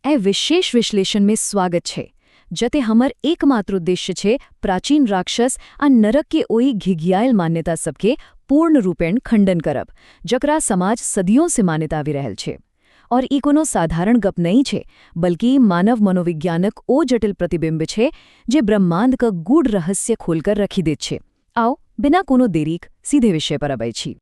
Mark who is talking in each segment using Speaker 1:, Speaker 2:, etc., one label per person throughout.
Speaker 1: ए विशेष विश्लेषण में स्वागत छे। जते हमर एकमात्र उद्देश्य छे प्राचीन राक्षस आ नरक के ओई घिघियायल मान्यता सबके पूर्ण रूपेण खंडन करब, जकरा समाज सदियों से मान्यता आवी रहल छे। और ई कोनो साधारण गप नहीं छे, बल्कि मानव मनोविज्ञानक ओ जटिल प्रतिबिंब छे जे ब्रह्मांड का गूढ़ रहस्य खोलकर रखी देत छे। आओ बिना कोनो देरीक सीधे विषय पर अबै छी।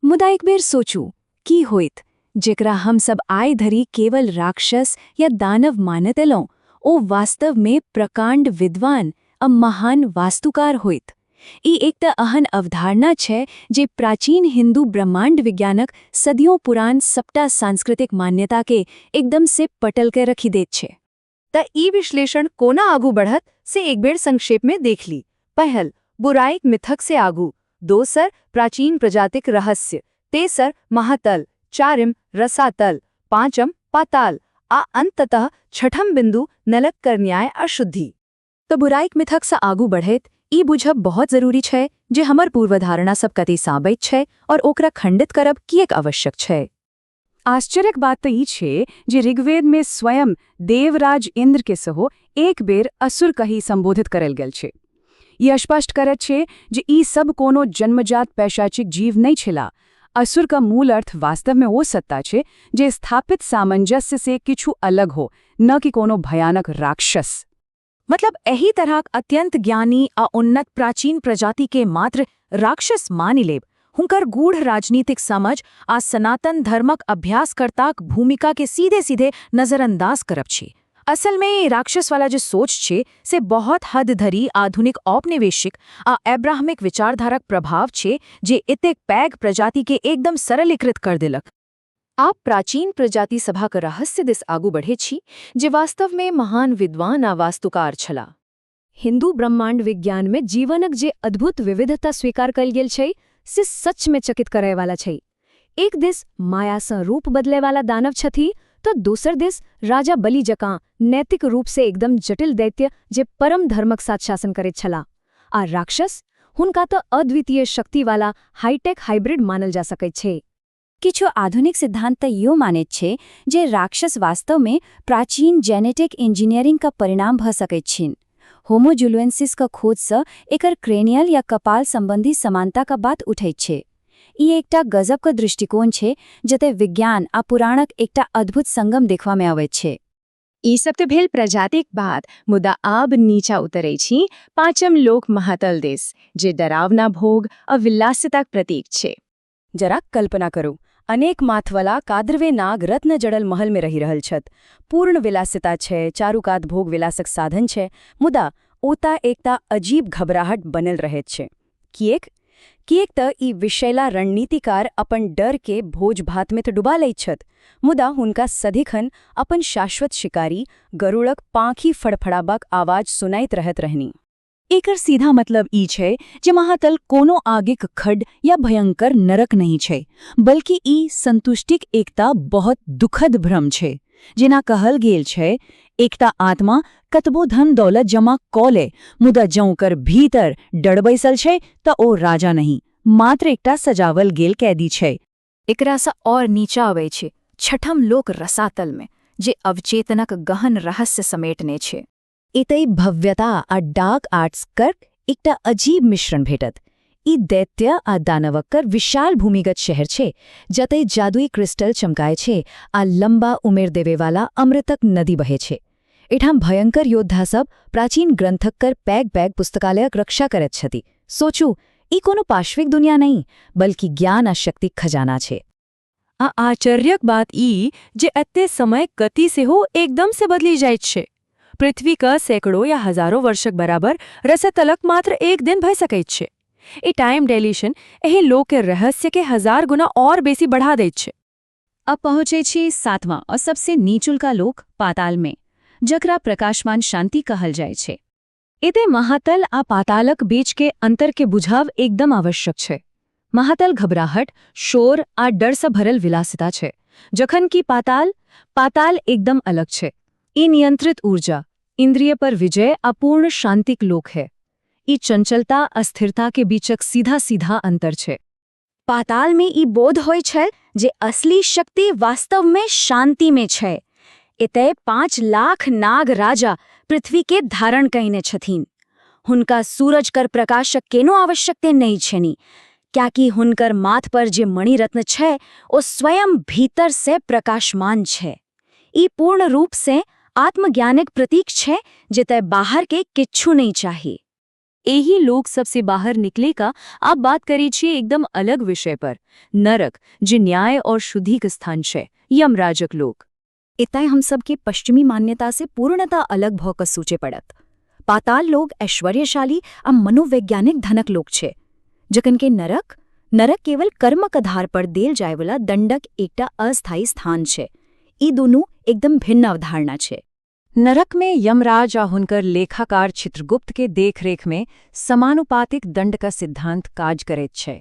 Speaker 2: मुदा एक बेर सोचू की होइत जेकरा हम सब आय धरी केवल राक्षस या दानव मानत एलौं, ओ वास्तव में प्रकांड विद्वान आ महान वास्तुकार होइत। ई एकटा अहन अवधारणा छै जे प्राचीन हिंदू ब्रह्मांड विज्ञानक सदियों पुरान सबटा सांस्कृतिक मान्यता के एकदम से पटल के रखी देत छै।
Speaker 3: त ई विश्लेषण कोना आगू बढ़त से एक बेर संक्षेप में देख ली। पहल, बुराइक मिथक से आगू। दोसर, प्राचीन प्रजातिक रहस्य। तेसर, महातल। चारिम, रसातल। पांचम, पाताल। आ अंततः छठम बिंदु, नलक कर न्याय आ शुद्धि।
Speaker 2: तो बुराइक मिथक से आगू बढ़ैत ई बुझब बहुत जरूरी छै जे हमर पूर्वधारणा सब कते साबित छै और ओकरा खंडित करब किएक आवश्यक छै।
Speaker 4: आश्चर्यक बात तो ई छे जे ऋग्वेद में स्वयं देवराज इंद्र के सेहो एक बेर असुर कही संबोधित करल गेल छे। ई स्पष्ट करत छे जे ई सब कोनो जन्मजात पैशाचिक जीव नहीं छेला। असुर का मूल अर्थ वास्तव में वो सत्ता छे जे स्थापित सामंजस्य से किछु अलग हो, न कि कोनो भयानक राक्षस।
Speaker 2: मतलब एही तरह अत्यंत ज्ञानी आ उन्नत प्राचीन प्रजाति के मात्र राक्षस मानि लेब, हुनकर गूढ़ राजनीतिक समझ आ सनातन धर्मक अभ्यासकर्ताक भूमिका के सीधे सीधे नजरअंदाज करब छी। असल में राक्षस वाला जो सोच छे से बहुत हद धरी आधुनिक औपनिवेशिक आ एब्राहमिक विचारधारक प्रभाव छे जे एतेक पैघ प्रजाति के एकदम सरलीकृत कर देलक। आप प्राचीन प्रजाति सभा का रहस्य दिस आगू बढ़े छी जे वास्तव में महान विद्वान आ वास्तुकार छला।
Speaker 1: हिंदू ब्रह्मांड विज्ञान में जीवनक जे अद्भुत विविधता स्वीकार कल गेल छै से सच में चकित करे वाला छै। एक दिस माया सँ रूप बदले वाला दानव छथि, तो दूसर दिस राजा बलि जकाँ नैतिक रूप से एकदम जटिल दैत्य जे परम धर्मक साथ शासन करैत छला। आ राक्षस हुनका तो अद्वितीय शक्ति वाला हाईटेक हाइब्रिड मानल जा सकैत छै।
Speaker 2: किछु आधुनिक सिद्धांत यो मानैत छै जे राक्षस वास्तव में प्राचीन जेनेटिक इंजीनियरिंग का परिणाम भ सकैत छिन। होमो जुलुएंसिस का खोज सँ एकर क्रेनियल या कपाल संबंधी समानता का बात उठैत छै। ई एकटा गजब का दृष्टिकोण छै जते विज्ञान आ पुराणक एकटा अद्भुत संगम देखवा में आबैत छै।
Speaker 3: ई सब तो भेल प्रजातिक बात, मुदा आब नीचा उतरै छी पांचम लोक महातल देश, जे डरावना भोग आ विलासिताक प्रतीक छै।
Speaker 4: जरा कल्पना करू, अनेक माथवला कादरवे नाग रत्न जड़ल महल में रही रहल छत। पूर्ण विलासिता छै, चारुकात भोग विलासक साधन छै, मुदा ओता एकटा अजीब घबराहट बनल रहैत छै। किएक त ई विषैला रणनीतिकार अपन डर के भोज भात में तो डुबा लैत छत, मुदा हुनका सदिखन अपन शाश्वत शिकारी गरुड़क पाँखी फड़फड़ाबाक आवाज सुनाइत रहत रहनी।
Speaker 2: एकर सीधा मतलब ई छै जे महातल कोनो आगिक खड या भयंकर नरक नहीं छै, बल्कि ई संतुष्टिक एकटा बहुत दुखद भ्रम छै। जेना कहल गेल छै, एकटा आत्मा कतबो धन दौलत जमा क ले, मुदा जौं कर भीतर डर बैसल छै त ओ राजा नहीं, मात्र एकटा सजावल गेल कैदी छै।
Speaker 1: एकरा सँ और नीचा अबै छै छठम लोक रसातल में, जे अवचेतनक गहन रहस्य समेटने छै।
Speaker 2: एतै भव्यता आ डार्क आर्ट्स कर एकटा अजीब मिश्रण भेटत। ई दैत्य आ दानवकर विशाल भूमिगत शहर छै, जतै जादुई क्रिस्टल चमकाय छै आ लंबा उमेर देवेवाला अमृतक नदी बहे छै। एठाम भयंकर योद्धा सब प्राचीन ग्रंथक कर पैग पैग पुस्तकालयक रक्षा करैत छथि। सोचू, ई कोनो पाश्विक दुनिया नहीं, बल्कि ज्ञान आ शक्तिक खजाना छै।
Speaker 3: आ आश्चर्यक बात ई जे एते समय गति सेहो एकदम से बदली जाइत छै। पृथ्वी का सैकड़ों या हजारों वर्षक बराबर रसतलक मात्र एक दिन भय सकैत छै। ई टाइम डायलेशन एही लोक के रहस्य के 1000 गुना और बेसी बढ़ा दैत छै।
Speaker 2: अब पहुंचे छी सातवां और सबसे नीचुलका लोक पाताल में, जकरा प्रकाशमान शांति कहल जाय छै। एते महातल आ पातालक बीच के अंतर के बुझाव एकदम आवश्यक छै। महातल घबराहट, शोर आ डर से भरल विलासिता छै, जखन कि पाताल एकदम अलग छै। ई नियंत्रित ऊर्जा, इंद्रिय पर विजय आ पूर्ण शांतिक लोक है। ई चंचलता अस्थिरता के बीचक सीधा सीधा अंतर छै। पाताल में ई बोध होय छै जे असली शक्ति वास्तव में शांति में छै। एतय 5 लाख नाग राजा पृथ्वी के धारण कहीने छथिन। हुनका सूरज कर प्रकाशक केनो आवश्यकते नहीं छेनी, क्याकि हुनकर माथ पर जे मणिरत्न छै ओ स्वयं भीतर से प्रकाशमान छै। ई पूर्ण रूप से आत्मज्ञानिक प्रतीक छै जेतय बाहर के किच्छु नहीं चाहिए।
Speaker 3: एही लोग सबसे बाहर निकले का आप बात करी छिए एकदम अलग विषय पर, नरक, जे न्याय और शुद्धि का स्थान छै, यमराजक लोग।
Speaker 1: एतय हम सबके पश्चिमी मान्यता से पूर्णतः अलग भ क सूचे पड़त। पाताल लोग ऐश्वर्यशाली आ मनोवैज्ञानिक धनक लोग छे, जखन के नरक केवल कर्मक आधार पर देल जायवला दंडक एकटा अस्थायी स्थान छे। ई दुनू एकदम भिन्न अवधारणा छे।
Speaker 2: नरक में यमराज आ हुनकर लेखाकार चित्रगुप्त के देखरेख में समानुपातिक दंड का सिद्धांत काज करैत छै।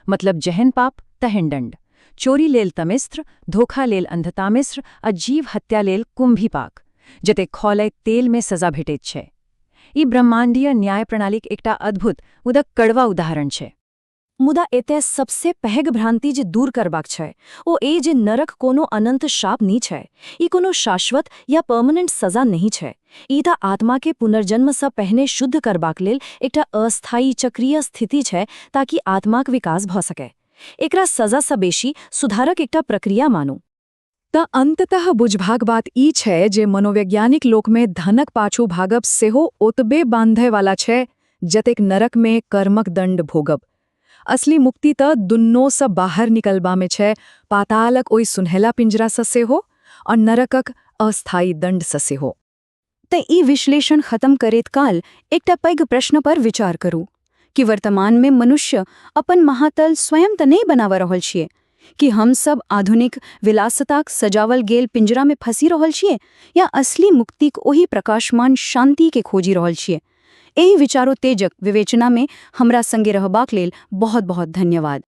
Speaker 2: मतलब जेहन पाप तहन दंड। चोरी लेल तमिस्र, धोखा लेल अंधतामिस्र आ जीव हत्या लेल कुंभीपाक, जते खौलैत तेल में सजा भेटैत छै। ई ब्रह्मांडीय न्याय प्रणालीक एकटा अद्भुत मुदा कड़वा उदाहरण छै।
Speaker 1: मुदा एतय सबसे पैघ भ्रांति जे दूर करबाक छै ओ ए जे नरक कोनो अनंत शाप नहीं छै। ई कोनो शाश्वत या परमानेंट सजा नहीं छै। ई त आत्मा के पुनर्जन्म सँ पहिने शुद्ध करबाक लेल एकटा अस्थायी चक्रीय स्थिति छै ताकि आत्माक विकास भ सकै। एकरा सजा सँ बेसी सुधारक एकटा प्रक्रिया मानू।
Speaker 2: त अंततः बुझबाक बात ई छै जे मनोवैज्ञानिक लोक में धनक पाछू भागब सेहो ओतबे बांधय वाला छै जतेक नरक में कर्मक दंड भोगब। असली मुक्ति त दुन्नो सँ बाहर निकलबा में छै, पातालक ओइ सुनहला पिंजरा सँ सेहो और नरकक अस्थायी दंड सँ सेहो।
Speaker 1: त ई विश्लेषण खत्म करैत काल एकटा पैघ प्रश्न पर विचार करू कि वर्तमान में मनुष्य अपन महातल स्वयं त नहीं बनावा रहल छिए, कि हम सब आधुनिक विलासताक सजावल गेल पिंजरा में फंसी रहल छिए, या असली मुक्तिक ओही प्रकाशमान शांति के खोजी रहल छिए। एही विचारोत्तेजक विवेचना में हमरा संगे रहबाक लेल बहुत बहुत धन्यवाद।